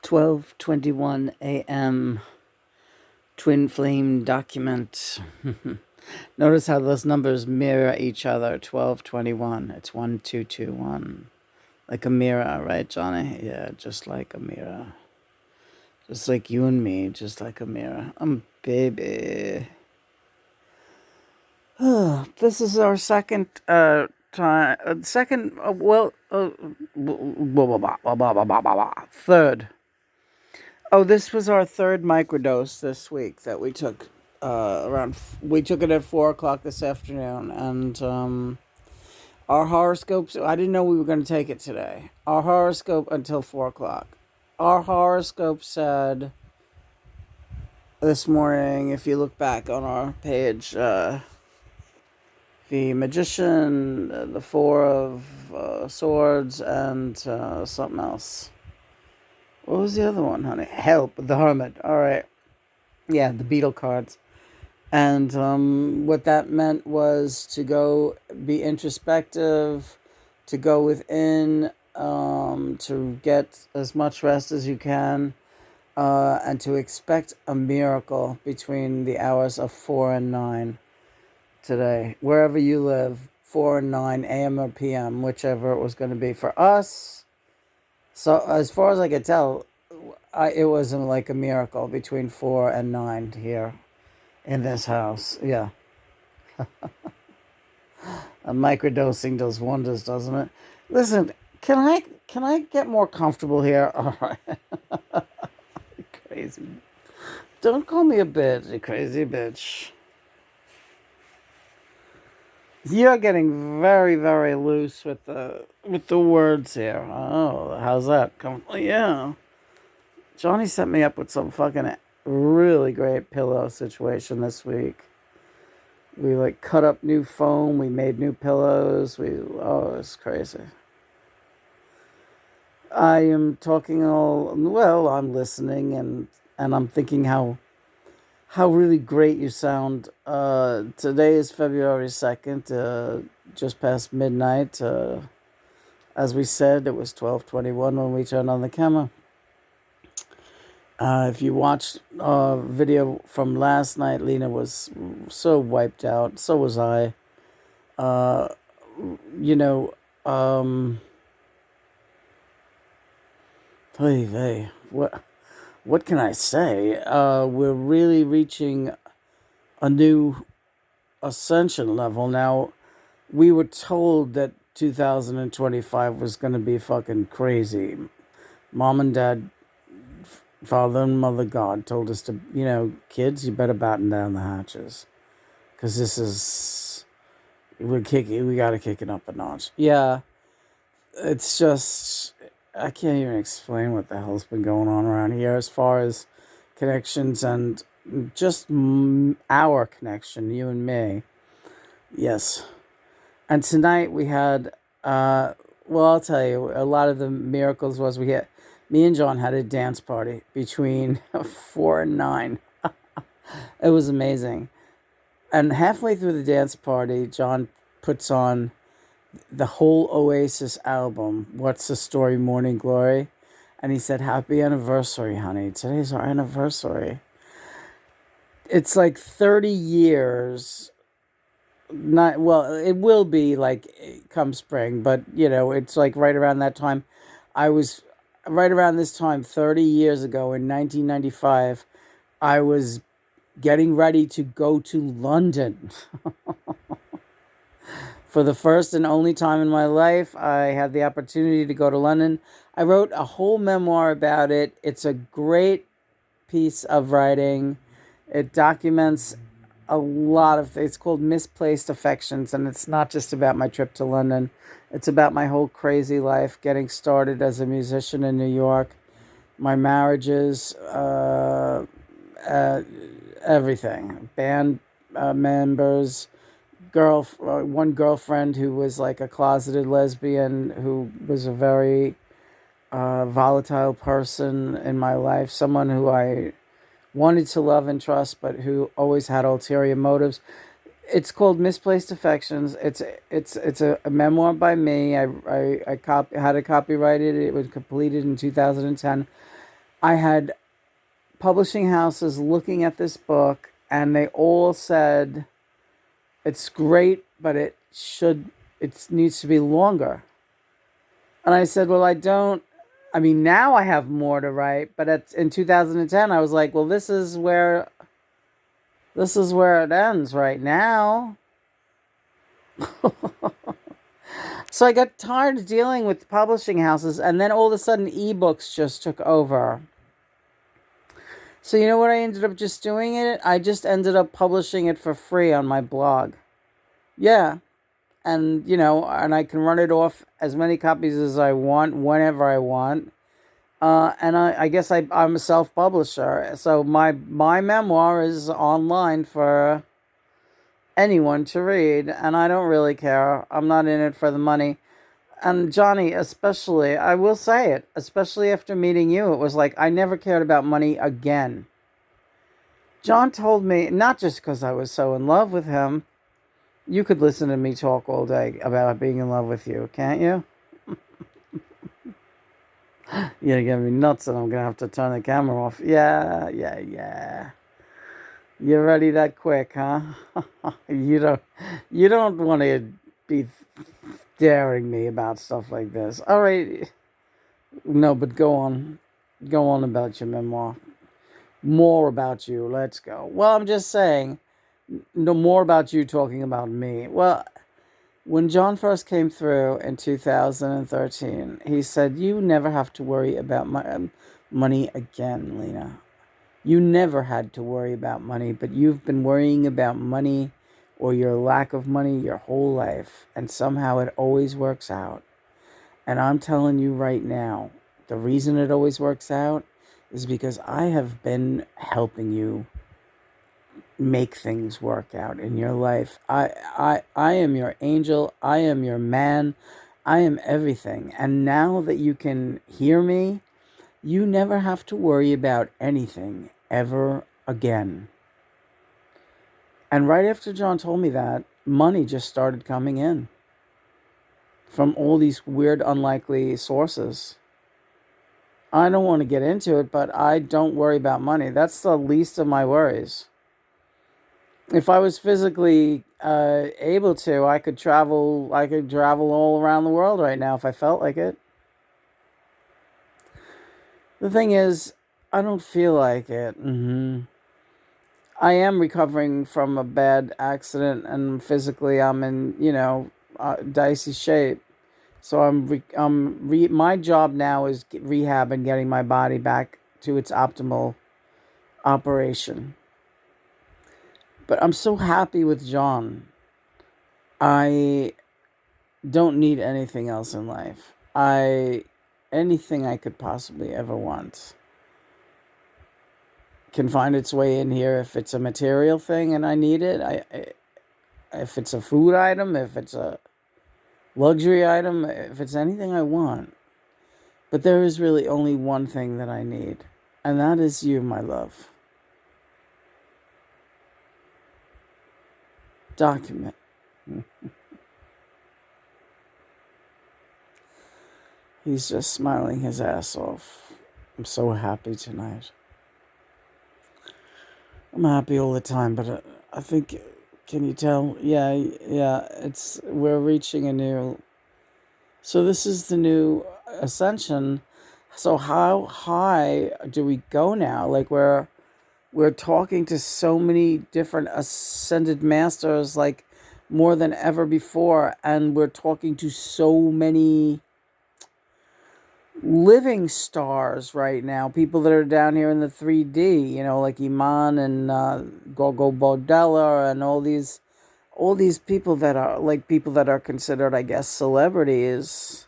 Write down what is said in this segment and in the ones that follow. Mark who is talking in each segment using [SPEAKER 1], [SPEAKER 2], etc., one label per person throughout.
[SPEAKER 1] 12:21 a.m. Twin flame document. Notice how those numbers mirror each other. 12:21. It's 1221. Like a mirror, right, Johnny? Yeah, just like a mirror. Just like you and me, just like a mirror. Baby. This is our second third. Oh, this was our third microdose this week that we took. We took it at 4 o'clock this afternoon, and our horoscopes. I didn't know we were going to take it today. Our horoscope until 4 o'clock. Our horoscope said this morning, if you look back on our page, the Magician, the Four of Swords, and something else. What was the other one, honey? Help, the Hermit. All right. Yeah, the Beetle cards. And what that meant was to go be introspective, to go within, to get as much rest as you can, and to expect a miracle between the hours of 4 and 9 today. Wherever you live, 4 and 9, a.m. or p.m., whichever it was going to be. For us, so as far as I could tell, it wasn't like a miracle between 4 and 9 here in this house. Yeah. A microdosing does wonders, doesn't it? Listen, can I get more comfortable here? All right. Crazy. Don't call me a bitch, you crazy bitch. You're getting very, very loose with the words here. Oh, how's that? Yeah. Johnny set me up with some fucking really great pillow situation this week. We cut up new foam. We made new pillows. It's crazy. I am talking I'm listening and I'm thinking how really great you sound. Today is February 2nd, just past midnight. As we said, it was 12:21 when we turned on the camera. If you watched a video from last night, Lena was so wiped out. So was I. Hey, what can I say? We're really reaching a new Ascension level. Now, we were told that 2025 was going to be fucking crazy. Mom and Dad, Father and Mother God told us to, kids, you better batten down the hatches. Because we got to kick it up a notch. Yeah, it's just, I can't even explain what the hell's been going on around here as far as connections and just our connection, you and me. Yes. And tonight we had, I'll tell you, a lot of the miracles was me and John had a dance party between 4 and 9. It was amazing. And halfway through the dance party, John puts on the whole Oasis album, What's the Story, Morning Glory. And he said, happy anniversary, honey. Today's our anniversary. It's like 30 years. It will be come spring, but it's like right around that time. I was right around this time 30 years ago in 1995. I was getting ready to go to London. For the first and only time in my life, I had the opportunity to go to London. I wrote a whole memoir about it. It's a great piece of writing. It documents a lot of things. It's called Misplaced Affections, and it's not just about my trip to London. It's about my whole crazy life, getting started as a musician in New York, my marriages, everything, band members, one girlfriend who was like a closeted lesbian, who was a very volatile person in my life, someone who I wanted to love and trust, but who always had ulterior motives. It's called Misplaced Affections. It's a memoir by me. I had it copyrighted. It was completed in 2010. I had publishing houses looking at this book, and they all said it's great, but it needs to be longer. And I said, well, I mean, now I have more to write, but in 2010, I was like, well, this is where it ends right now. So I got tired of dealing with publishing houses, and then all of a sudden, ebooks just took over. So you know what I ended up just doing it? I just ended up publishing it for free on my blog. Yeah. And, and I can run it off as many copies as I want, whenever I want. And I guess I'm a self-publisher. So my memoir is online for anyone to read. And I don't really care. I'm not in it for the money. And Johnny, especially, I will say it, especially after meeting you, it was like I never cared about money again. John told me, not just because I was so in love with him, you could listen to me talk all day about being in love with you, can't you? You're gonna get me nuts and I'm gonna have to turn the camera off. Yeah. You're ready that quick, huh? you don't want to be daring me about stuff like this. All right. No, but go on. Go on about your memoir. More about you. Let's go. Well, I'm just saying, no more about you talking about me. Well, when John first came through in 2013, he said, you never have to worry about money again, Lena. You never had to worry about money, but you've been worrying about money or your lack of money your whole life, and somehow it always works out. And I'm telling you right now, the reason it always works out is because I have been helping you make things work out in your life. I am your angel. I am your man. I am everything. And now that you can hear me, you never have to worry about anything ever again. And right after John told me that, money just started coming in from all these weird, unlikely sources. I don't want to get into it, but I don't worry about money. That's the least of my worries. If I was physically able to, I could travel. I could travel all around the world right now if I felt like it. The thing is, I don't feel like it. I am recovering from a bad accident, and physically, I'm in dicey shape. So my job now is rehab and getting my body back to its optimal operation. But I'm so happy with John. I don't need anything else in life. Anything I could possibly ever want can find its way in here if it's a material thing and I need it. If it's a food item, if it's a luxury item, if it's anything I want. But there is really only one thing that I need, and that is you, my love. Document. He's just smiling his ass off. I'm so happy tonight. I'm happy all the time, but I think, can you tell? Yeah, we're reaching a new, so this is the new Ascension. So how high do we go now? Like we're talking to so many different ascended masters, like more than ever before, and we're talking to so many living stars right now, people that are down here in the 3D, like Iman and Gogo Bodella and all these people that are considered, I guess, celebrities,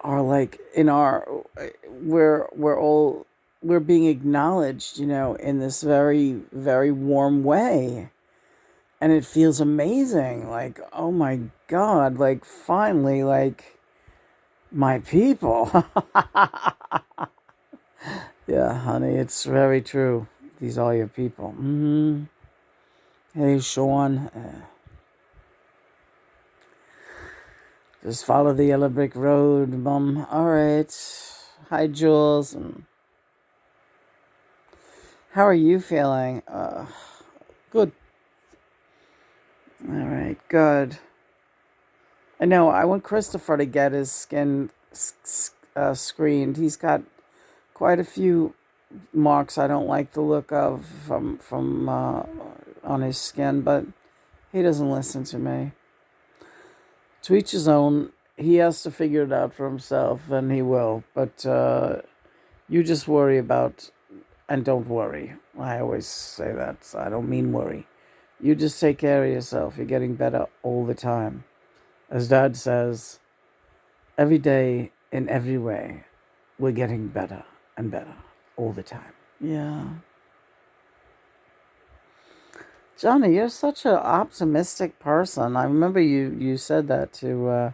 [SPEAKER 1] are like in our, we're being acknowledged, in this very, very warm way. And it feels amazing. Like, oh my God, like finally, like my people. Yeah, honey, it's very true. These are your people. Hey, Sean. Just follow the yellow brick road, Mom. All right. Hi, Jules. And How are you feeling? Good. All right, good. I know. I want Christopher to get his skin screened. He's got quite a few marks I don't like the look of from on his skin, but he doesn't listen to me. To each his own. He has to figure it out for himself, and he will. But you just worry about, and don't worry. I always say that. So I don't mean worry. You just take care of yourself. You're getting better all the time. As Dad says, every day, in every way, we're getting better and better all the time. Yeah. Johnny, you're such an optimistic person. I remember you said that to,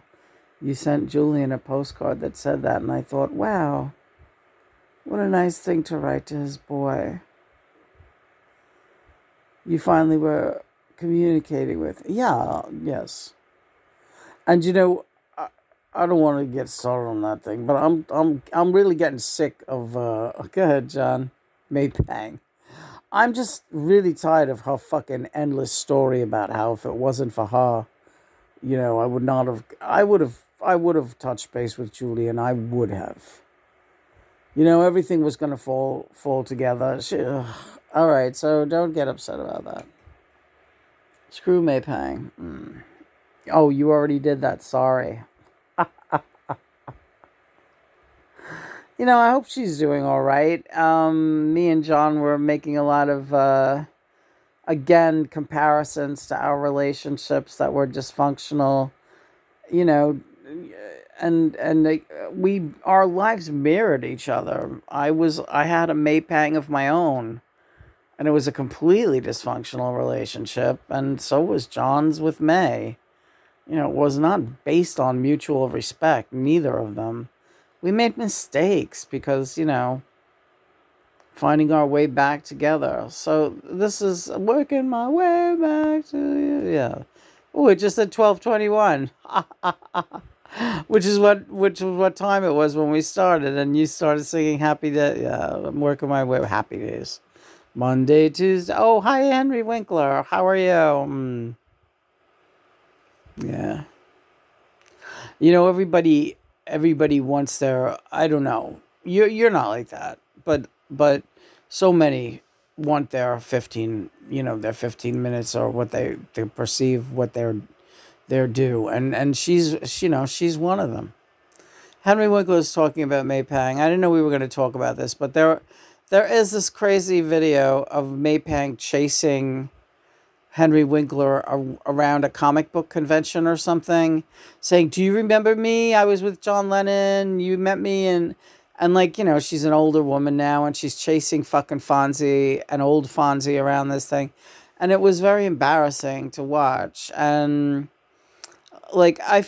[SPEAKER 1] you sent Julian a postcard that said that, and I thought, wow, what a nice thing to write to his boy. You finally were communicating with. Yeah, yes. And I don't want to get started on that thing, but I'm really getting sick of go ahead, John. Maypang. I'm just really tired of her fucking endless story about how if it wasn't for her, I would not have I would have touched base with Julian. I would have. Everything was gonna fall together. All right, so don't get upset about that. Screw Maypang. Oh, you already did that. Sorry. I hope she's doing all right. Me and John were making a lot of, again, comparisons to our relationships that were dysfunctional, you know, and our lives mirrored each other. I had a Maypang of my own, and it was a completely dysfunctional relationship, and so was John's with May. It was not based on mutual respect, neither of them. We made mistakes because, finding our way back together. So this is working my way back to you. Yeah. Oh, it just said 12:21. Which was what time it was when we started, and you started singing Happy Day. Yeah, I'm working my way Happy Days. Monday, Tuesday. Oh, hi Henry Winkler. How are you? Yeah. Everybody wants their, I don't know. You're not like that. But so many want their 15 minutes, or what they perceive what they're due, and she's one of them. Henry Winkler is talking about Maypang. I didn't know we were going to talk about this, but there is this crazy video of Maypang chasing Henry Winkler around a comic book convention or something, saying, "Do you remember me? I was with John Lennon. You met me." And like, she's an older woman now, and she's chasing fucking Fonzie, an old Fonzie, around this thing. And it was very embarrassing to watch. And like, I